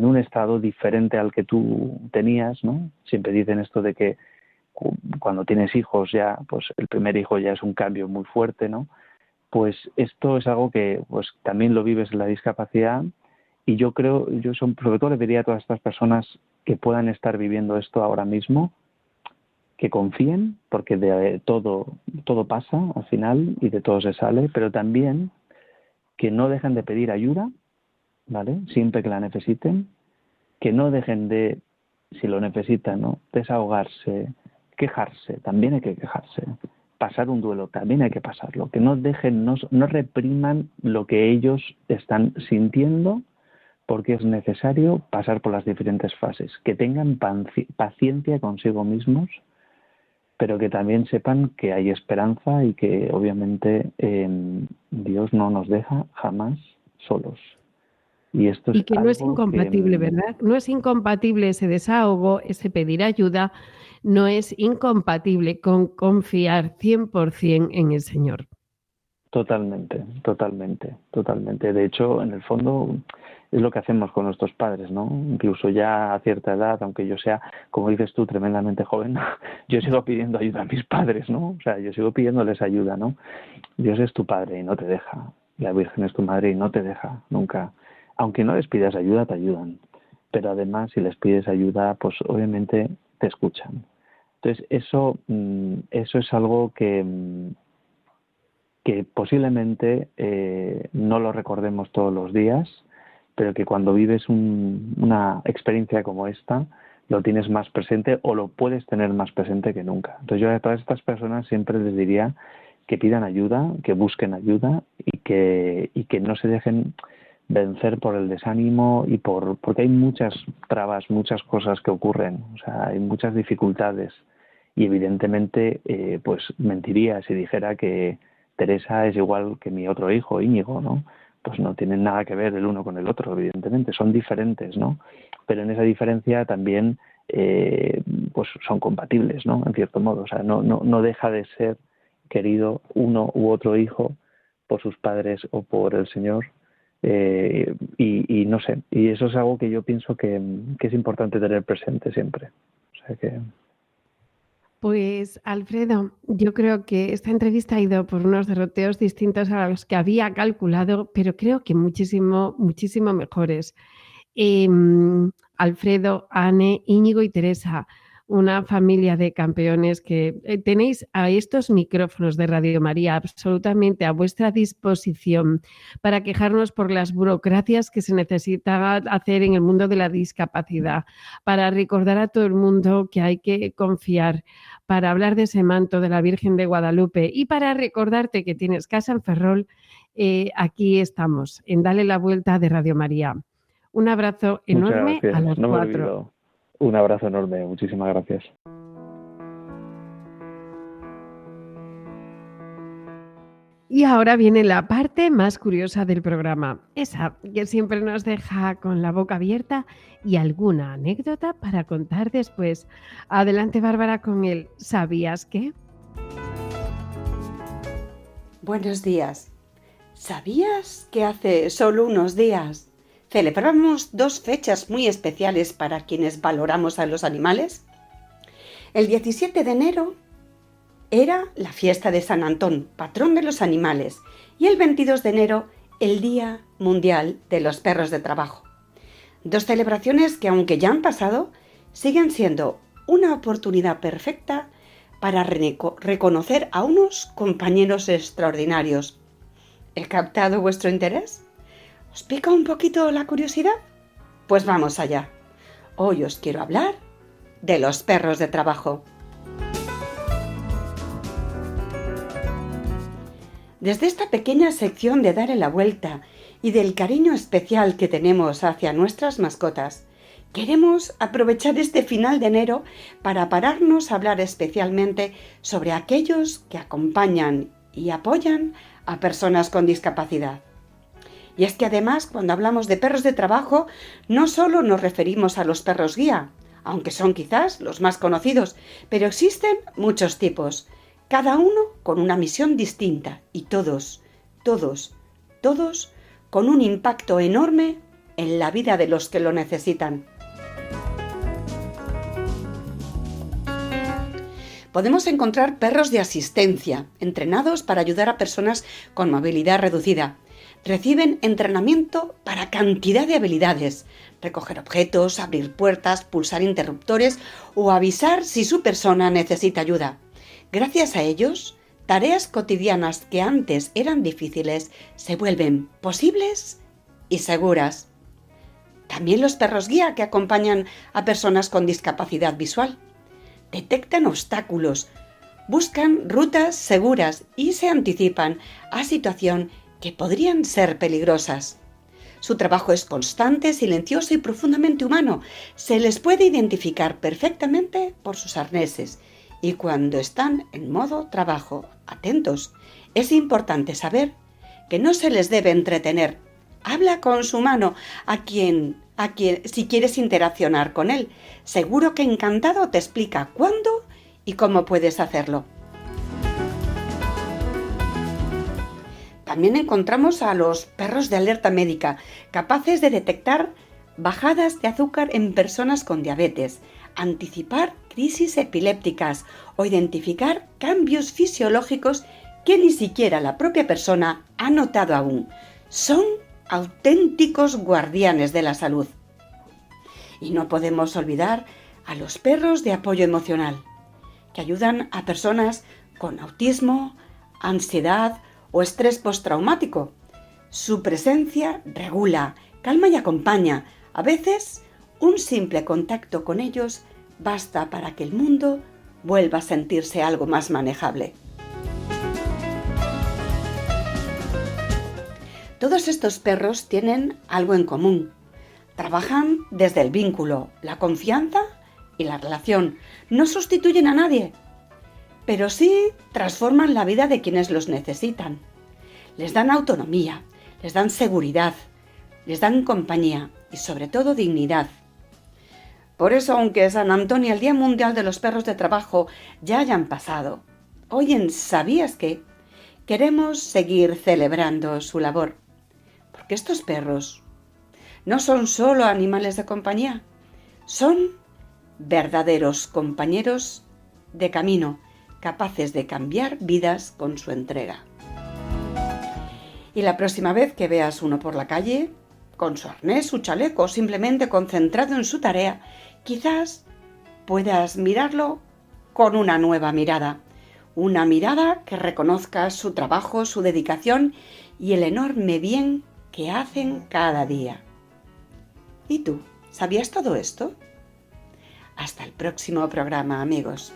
un estado diferente al que tú tenías, ¿no? Siempre dicen esto de que cuando tienes hijos ya, pues el primer hijo ya es un cambio muy fuerte, ¿no? Pues esto es algo que pues también lo vives en la discapacidad, y yo sobre todo le diría a todas estas personas que puedan estar viviendo esto ahora mismo, que confíen, porque de todo pasa al final y de todo se sale, pero también que no dejen de pedir ayuda, ¿vale? Siempre que la necesiten, que no dejen de, si lo necesitan, ¿no?, desahogarse, quejarse, también hay que quejarse, pasar un duelo, también hay que pasarlo, que no dejen, no repriman lo que ellos están sintiendo, porque es necesario pasar por las diferentes fases, que tengan paciencia consigo mismos, pero que también sepan que hay esperanza y que obviamente Dios no nos deja jamás solos. Y que no es incompatible, ¿verdad? No es incompatible ese desahogo, ese pedir ayuda, no es incompatible con confiar 100% en el Señor. Totalmente. De hecho, en el fondo es lo que hacemos con nuestros padres, ¿no? Incluso ya a cierta edad, aunque yo sea, como dices tú, tremendamente joven, yo sigo pidiendo ayuda a mis padres, ¿no? O sea, yo sigo pidiéndoles ayuda, ¿no? Dios es tu padre y no te deja. La Virgen es tu madre y no te deja nunca. Aunque no les pidas ayuda, te ayudan. Pero además, si les pides ayuda, pues obviamente te escuchan. Entonces, eso es algo que posiblemente no lo recordemos todos los días, pero que cuando vives una experiencia como esta, lo tienes más presente, o lo puedes tener más presente que nunca. Entonces yo a todas estas personas siempre les diría que pidan ayuda, que busquen ayuda, y que no se dejen vencer por el desánimo porque hay muchas trabas, muchas cosas que ocurren, o sea, hay muchas dificultades, y evidentemente pues mentiría si dijera que Teresa es igual que mi otro hijo, Íñigo, ¿no? Pues no tienen nada que ver el uno con el otro, evidentemente, son diferentes, ¿no? Pero en esa diferencia también pues son compatibles, ¿no? En cierto modo, o sea, no deja de ser querido uno u otro hijo por sus padres o por el Señor, y no sé, y eso es algo que yo pienso que es importante tener presente siempre. O sea que... Pues Alfredo, yo creo que esta entrevista ha ido por unos derroteos distintos a los que había calculado, pero creo que muchísimo, muchísimo mejores. Alfredo, Anne, Íñigo y Teresa, una familia de campeones que tenéis a estos micrófonos de Radio María absolutamente a vuestra disposición para quejarnos por las burocracias que se necesita hacer en el mundo de la discapacidad, para recordar a todo el mundo que hay que confiar, para hablar de ese manto de la Virgen de Guadalupe y para recordarte que tienes casa en Ferrol. Aquí estamos, en Dale la Vuelta de Radio María. Un abrazo enorme a los No me he 4. olvidado. Un abrazo enorme, muchísimas gracias. Y ahora viene la parte más curiosa del programa, esa que siempre nos deja con la boca abierta y alguna anécdota para contar después. Adelante, Bárbara, con el ¿sabías qué? Buenos días. ¿Sabías que hace solo unos días celebramos 2 fechas muy especiales para quienes valoramos a los animales? El 17 de enero era la fiesta de San Antón, patrón de los animales, y el 22 de enero el Día Mundial de los Perros de Trabajo. 2 celebraciones que, aunque ya han pasado, siguen siendo una oportunidad perfecta para reconocer a unos compañeros extraordinarios. ¿He captado vuestro interés? ¿Os pica un poquito la curiosidad? Pues vamos allá. Hoy os quiero hablar de los perros de trabajo. Desde esta pequeña sección de Darle la Vuelta y del cariño especial que tenemos hacia nuestras mascotas, queremos aprovechar este final de enero para pararnos a hablar especialmente sobre aquellos que acompañan y apoyan a personas con discapacidad. Y es que además, cuando hablamos de perros de trabajo, no solo nos referimos a los perros guía, aunque son quizás los más conocidos, pero existen muchos tipos, cada uno con una misión distinta y todos con un impacto enorme en la vida de los que lo necesitan. Podemos encontrar perros de asistencia, entrenados para ayudar a personas con movilidad reducida. Reciben entrenamiento para cantidad de habilidades: recoger objetos, abrir puertas, pulsar interruptores o avisar si su persona necesita ayuda. Gracias a ellos, tareas cotidianas que antes eran difíciles se vuelven posibles y seguras. También los perros guía que acompañan a personas con discapacidad visual. Detectan obstáculos, buscan rutas seguras y se anticipan a situaciones que podrían ser peligrosas. Su trabajo es constante, silencioso y profundamente humano. Se les puede identificar perfectamente por sus arneses y cuando están en modo trabajo, atentos. Es importante saber que no se les debe entretener. Habla con su mano a quien si quieres interaccionar con él. Seguro que encantado te explica cuándo y cómo puedes hacerlo. También encontramos a los perros de alerta médica, capaces de detectar bajadas de azúcar en personas con diabetes, anticipar crisis epilépticas o identificar cambios fisiológicos que ni siquiera la propia persona ha notado aún. Son auténticos guardianes de la salud. Y no podemos olvidar a los perros de apoyo emocional, que ayudan a personas con autismo, ansiedad o estrés postraumático. Su presencia regula, calma y acompaña. A veces, un simple contacto con ellos basta para que el mundo vuelva a sentirse algo más manejable. Todos estos perros tienen algo en común. Trabajan desde el vínculo, la confianza y la relación. No sustituyen a nadie, pero sí transforman la vida de quienes los necesitan. Les dan autonomía, les dan seguridad, les dan compañía y sobre todo dignidad. Por eso, aunque San Antón y el Día Mundial de los Perros de Trabajo ya hayan pasado, hoy en ¿Sabías qué? Queremos seguir celebrando su labor. Porque estos perros no son solo animales de compañía, son verdaderos compañeros de camino, capaces de cambiar vidas con su entrega. Y la próxima vez que veas uno por la calle, con su arnés, su chaleco, simplemente concentrado en su tarea, quizás puedas mirarlo con una nueva mirada. Una mirada que reconozca su trabajo, su dedicación y el enorme bien que hacen cada día. ¿Y tú? ¿Sabías todo esto? Hasta el próximo programa, amigos.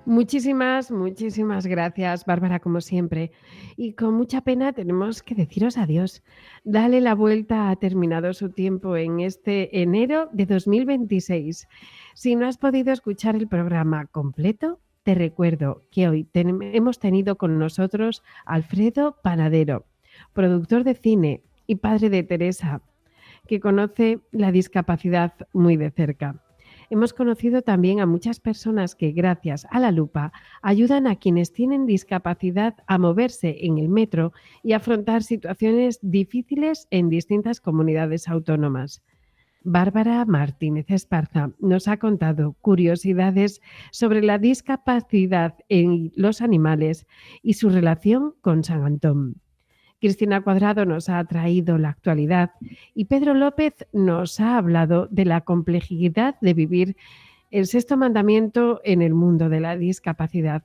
Muchísimas gracias, Bárbara, como siempre. Y con mucha pena tenemos que deciros adiós. Dale la vuelta ha terminado su tiempo en este enero de 2026. Si no has podido escuchar el programa completo, te recuerdo que hoy hemos tenido con nosotros a Alfredo Panadero, productor de cine y padre de Teresa, que conoce la discapacidad muy de cerca. Hemos conocido también a muchas personas que, gracias a la lupa, ayudan a quienes tienen discapacidad a moverse en el metro y afrontar situaciones difíciles en distintas comunidades autónomas. Bárbara Martínez Esparza nos ha contado curiosidades sobre la discapacidad en los animales y su relación con San Antón. Cristina Cuadrado nos ha traído la actualidad y Pedro López nos ha hablado de la complejidad de vivir el sexto mandamiento en el mundo de la discapacidad.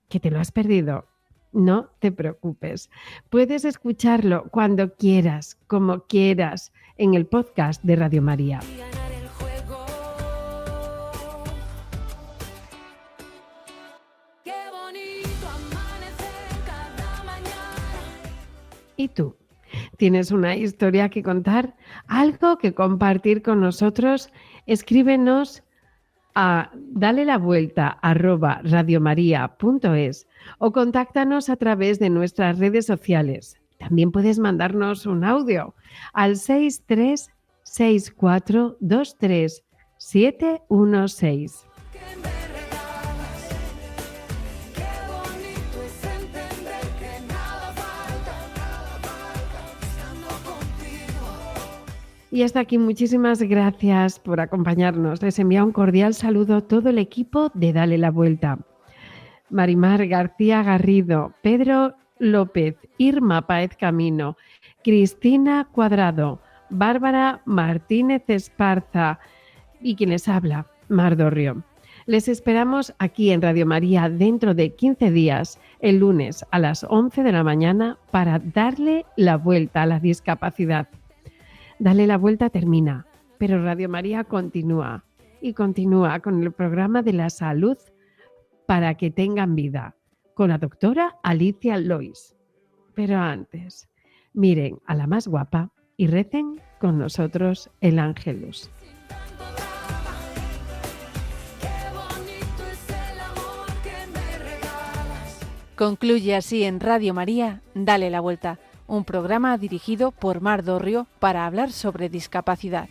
¿Que te lo has perdido? No te preocupes. Puedes escucharlo cuando quieras, como quieras, en el podcast de Radio María. ¿Y tú? ¿Tienes una historia que contar? ¿Algo que compartir con nosotros? Escríbenos a dalelavuelta@radiomaria.es o contáctanos a través de nuestras redes sociales. También puedes mandarnos un audio al 636423716. Y hasta aquí, muchísimas gracias por acompañarnos. Les envía un cordial saludo a todo el equipo de Dale la Vuelta. Marimar García Garrido, Pedro López, Irma Páez Camino, Cristina Cuadrado, Bárbara Martínez Esparza y quien les habla, Mar Dorrio. Les esperamos aquí en Radio María dentro de 15 días, el lunes a las 11 de la mañana, para darle la vuelta a la discapacidad. Dale la vuelta termina, pero Radio María continúa y continúa con el programa de la salud para que tengan vida, con la doctora Alicia Lois. Pero antes, miren a la más guapa y recen con nosotros el Ángelus. Concluye así en Radio María, Dale la Vuelta, un programa dirigido por Mar Dorrio para hablar sobre discapacidad.